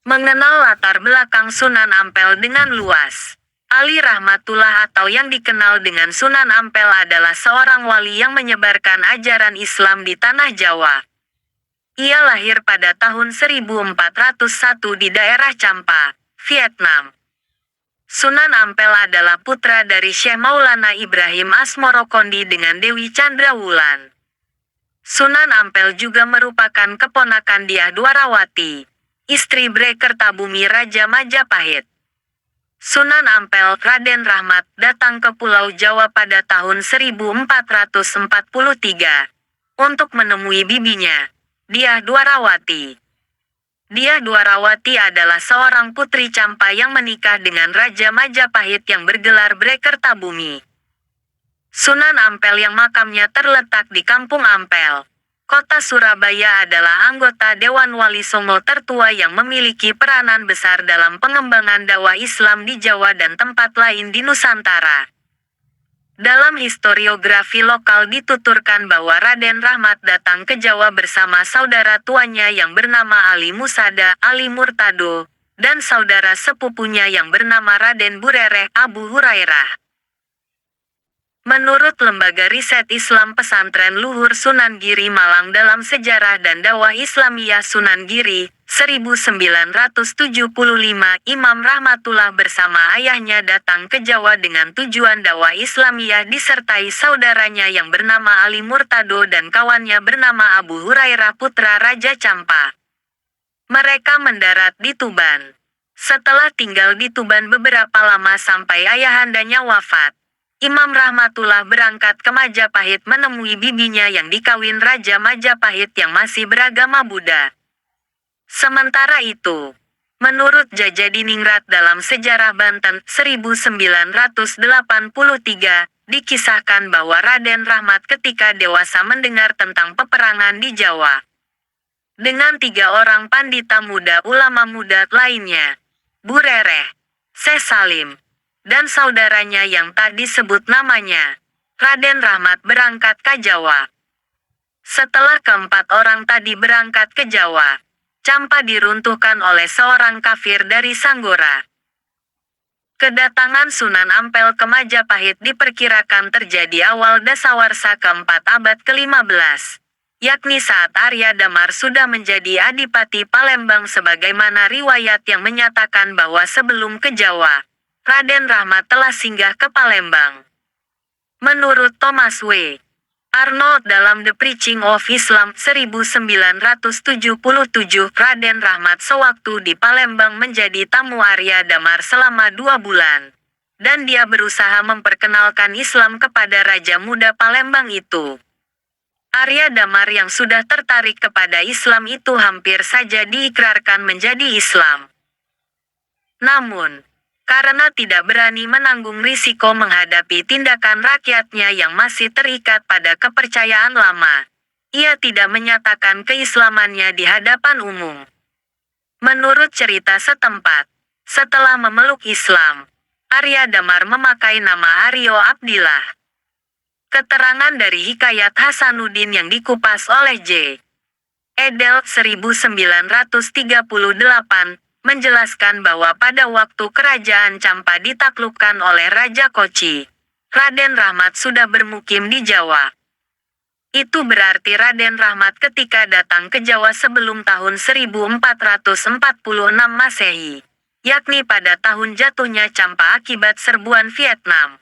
Mengenal latar belakang Sunan Ampel dengan luas. Ali Rahmatullah atau yang dikenal dengan Sunan Ampel adalah seorang wali yang menyebarkan ajaran Islam di tanah Jawa. Ia lahir pada tahun 1401 di daerah Champa, Vietnam. Sunan Ampel adalah putra dari Syekh Maulana Ibrahim Asmorokondi dengan Dewi Chandrawulan. Sunan Ampel juga merupakan keponakan Dyah Dwarawati, istri Bre Kertabumi Raja Majapahit. Sunan Ampel, Raden Rahmat, datang ke Pulau Jawa pada tahun 1443 untuk menemui bibinya, Dyah Dwarawati. Dyah Dwarawati adalah seorang putri Champa yang menikah dengan Raja Majapahit yang bergelar Bre Kertabumi. Sunan Ampel yang makamnya terletak di Kampung Ampel, Kota Surabaya adalah anggota Dewan Wali Songo tertua yang memiliki peranan besar dalam pengembangan dakwah Islam di Jawa dan tempat lain di Nusantara. Dalam historiografi lokal dituturkan bahwa Raden Rahmat datang ke Jawa bersama saudara tuanya yang bernama Ali Musada, Ali Murtado, dan saudara sepupunya yang bernama Raden Burereh, Abu Hurairah. Menurut Lembaga Riset Islam Pesantren Luhur Sunan Giri Malang dalam Sejarah dan Dakwah Islamiyah Sunan Giri, 1975, Imam Rahmatullah bersama ayahnya datang ke Jawa dengan tujuan dakwah Islamiyah disertai saudaranya yang bernama Ali Murtado dan kawannya bernama Abu Hurairah putra Raja Champa. Mereka mendarat di Tuban. Setelah tinggal di Tuban beberapa lama sampai ayahandanya wafat, Imam Rahmatullah berangkat ke Majapahit menemui bibinya yang dikawin Raja Majapahit yang masih beragama Buddha. Sementara itu, menurut Jajadiningrat dalam Sejarah Banten 1983, dikisahkan bahwa Raden Rahmat ketika dewasa mendengar tentang peperangan di Jawa dengan 3 orang pandita muda ulama muda lainnya, Burereh, Syekh Salim, dan saudaranya yang tak disebut namanya, Raden Rahmat berangkat ke Jawa. Setelah keempat orang tadi berangkat ke Jawa, Champa diruntuhkan oleh seorang kafir dari Sanggora. Kedatangan Sunan Ampel ke Majapahit diperkirakan terjadi awal dasawarsa keempat abad ke-15, yakni saat Arya Damar sudah menjadi Adipati Palembang sebagaimana riwayat yang menyatakan bahwa sebelum ke Jawa, Raden Rahmat telah singgah ke Palembang. Menurut Thomas W. Arnold dalam The Preaching of Islam 1977, Raden Rahmat sewaktu di Palembang menjadi tamu Arya Damar selama 2 bulan. Dan dia berusaha memperkenalkan Islam kepada Raja Muda Palembang itu. Arya Damar yang sudah tertarik kepada Islam itu hampir saja diikrarkan menjadi Islam. Namun, karena tidak berani menanggung risiko menghadapi tindakan rakyatnya yang masih terikat pada kepercayaan lama, ia tidak menyatakan keislamannya di hadapan umum. Menurut cerita setempat, setelah memeluk Islam, Arya Damar memakai nama Aryo Abdillah. Keterangan dari Hikayat Hasanuddin yang dikupas oleh J. Edel 1938, menjelaskan bahwa pada waktu kerajaan Champa ditaklukkan oleh Raja Kochi, Raden Rahmat sudah bermukim di Jawa. Itu berarti Raden Rahmat ketika datang ke Jawa sebelum tahun 1446 Masehi, yakni pada tahun jatuhnya Champa akibat serbuan Vietnam.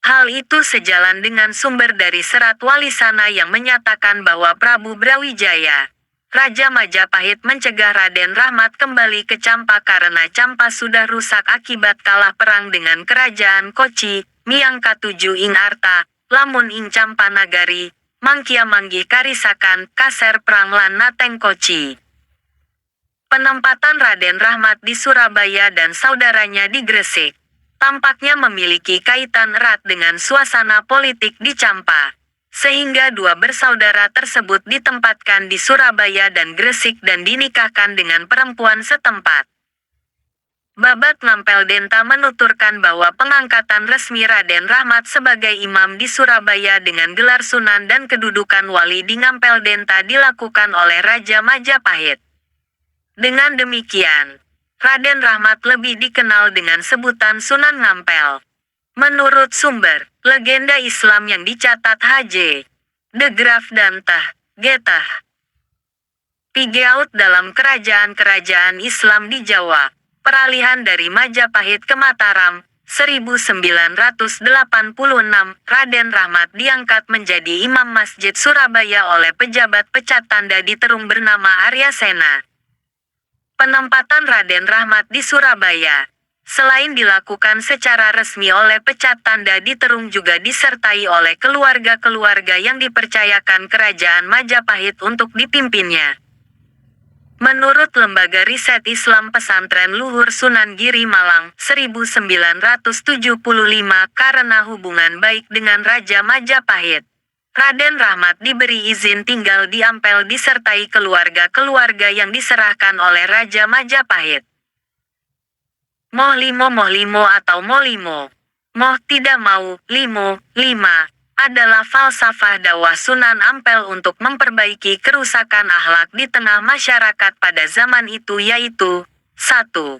Hal itu sejalan dengan sumber dari Serat Walisana yang menyatakan bahwa Prabu Brawijaya, Raja Majapahit mencegah Raden Rahmat kembali ke Champa karena Champa sudah rusak akibat kalah perang dengan kerajaan Kochi, Miang Katuju ing Arta, lamun ing Champa Nagari, Mangkia Manggi Karisakan, Kaser Perang lan Nateng Kochi. Penempatan Raden Rahmat di Surabaya dan saudaranya di Gresik, tampaknya memiliki kaitan erat dengan suasana politik di Champa. Sehingga dua bersaudara tersebut ditempatkan di Surabaya dan Gresik dan dinikahkan dengan perempuan setempat. Babak Nampel Denta menuturkan bahwa pengangkatan resmi Raden Rahmat sebagai imam di Surabaya dengan gelar Sunan dan kedudukan wali di Ngampel Denta dilakukan oleh Raja Majapahit. Dengan demikian, Raden Rahmat lebih dikenal dengan sebutan Sunan Ngampel. Menurut sumber, legenda Islam yang dicatat H.J. de Graaf dan Tah Getah Pigeaut dalam kerajaan-kerajaan Islam di Jawa, peralihan dari Majapahit ke Mataram, 1986, Raden Rahmat diangkat menjadi Imam Masjid Surabaya oleh pejabat pecat tanda di Terung bernama Arya Sena. Penempatan Raden Rahmat di Surabaya, selain dilakukan secara resmi oleh pecat tanda di Terung, juga disertai oleh keluarga-keluarga yang dipercayakan Kerajaan Majapahit untuk dipimpinnya. Menurut Lembaga Riset Islam Pesantren Luhur Sunan Giri Malang, 1975, karena hubungan baik dengan Raja Majapahit, Raden Rahmat diberi izin tinggal di Ampel disertai keluarga-keluarga yang diserahkan oleh Raja Majapahit. Moh limo atau molimo. Moh tidak mau, limo, lima, adalah falsafah dakwah Sunan Ampel untuk memperbaiki kerusakan akhlak di tengah masyarakat pada zaman itu, yaitu 1.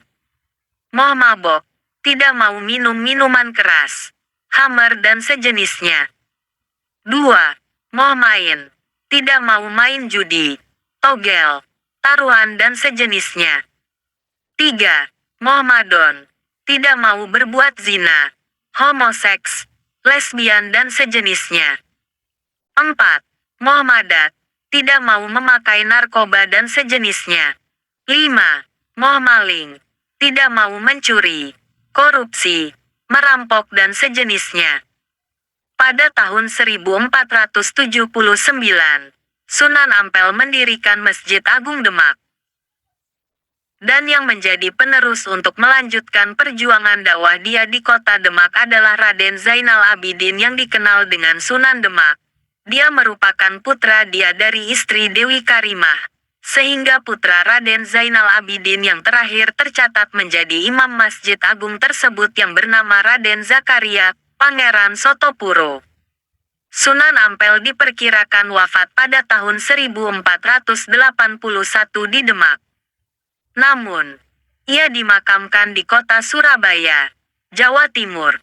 Moh mabok, tidak mau minum minuman keras, khamar dan sejenisnya. 2. Moh main, tidak mau main judi, togel, taruhan dan sejenisnya. 3. Moh madon, tidak mau berbuat zina, homoseks, lesbian dan sejenisnya. 4. Moh madat, tidak mau memakai narkoba dan sejenisnya. 5. Moh maling, tidak mau mencuri, korupsi, merampok dan sejenisnya. Pada tahun 1479, Sunan Ampel mendirikan Masjid Agung Demak. Dan yang menjadi penerus untuk melanjutkan perjuangan dakwah dia di kota Demak adalah Raden Zainal Abidin yang dikenal dengan Sunan Demak. Dia merupakan putra dia dari istri Dewi Karimah, sehingga putra Raden Zainal Abidin yang terakhir tercatat menjadi Imam Masjid Agung tersebut yang bernama Raden Zakaria, Pangeran Sotopuro. Sunan Ampel diperkirakan wafat pada tahun 1481 di Demak. Namun, ia dimakamkan di kota Surabaya, Jawa Timur.